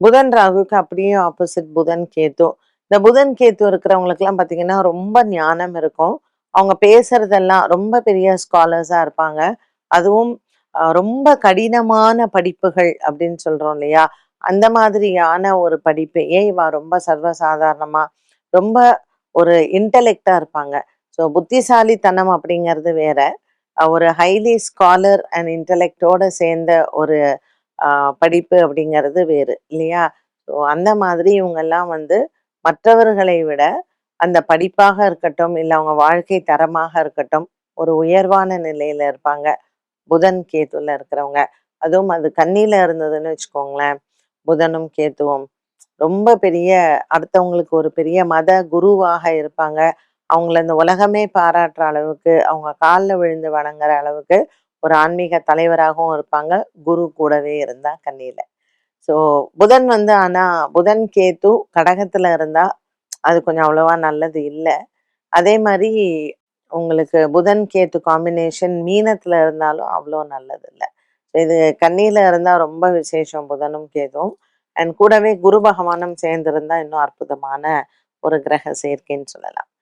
புதன் ராகுக்கு அப்படியே ஆப்போசிட் புதன் கேத்து. இந்த புதன் கேத்து இருக்கிறவங்களுக்குலாம் பார்த்தீங்கன்னா, ரொம்ப ஞானம் இருக்கும். அவங்க பேசுறதெல்லாம் ரொம்ப பெரிய ஸ்காலர்ஸா இருப்பாங்க. அதுவும் ரொம்ப கடினமான படிப்புகள் அப்படின்னு சொல்றோம் இல்லையா? அந்த மாதிரியான ஒரு படிப்பு. ஏன் இவ ரொம்ப சர்வசாதாரணமா, ரொம்ப ஒரு இன்டெலெக்ட்டா இருப்பாங்க. ஸோ புத்திசாலித்தனம் அப்படிங்கிறது வேற. ஒரு ஹைலி ஸ்காலர் அண்ட் இன்டெலெக்ட்டோட சேர்ந்த ஒரு ஆ படிப்பு அப்படிங்கிறது வேறு இல்லையா? ஸோ அந்த மாதிரி இவங்கெல்லாம் வந்து மற்றவர்களை விட அந்த படிப்பாக இருக்கட்டும், இல்ல அவங்க வாழ்க்கை தரமாக இருக்கட்டும், ஒரு உயர்வான நிலையில இருப்பாங்க. புதன், கேதுல இருக்கிறவங்க. அதுவும் அது கன்னியில இருந்ததுன்னு வச்சுக்கோங்களேன், புதனும், கேதுவும் ரொம்ப பெரிய அடுத்தவங்களுக்கு ஒரு பெரிய மத குருவாக இருப்பாங்க. அவங்கள இந்த உலகமே பாராட்டுற அளவுக்கு, அவங்க கால்ல விழுந்து வணங்குற அளவுக்கு ஒரு ஆன்மீக தலைவராகவும் இருப்பாங்க. குரு கூடவே இருந்தா கன்னியில. ஸோ புதன் வந்து ஆனா புதன், கேது கடகத்துல இருந்தா அது கொஞ்சம் அவ்வளவா நல்லது இல்ல. அதே மாரி உங்களுக்கு புதன், கேத்து காம்பினேஷன் மீனத்துல இருந்தாலும் அவ்வளோ நல்லது இல்ல. இது கன்னியில இருந்தா ரொம்ப விசேஷம் புதனும், கேதுவும். அண்ட் கூடவே குரு பகவானும் சேர்ந்திருந்தா இன்னும் அற்புதமான ஒரு கிரக சேர்க்கைன்னு சொல்லலாம்.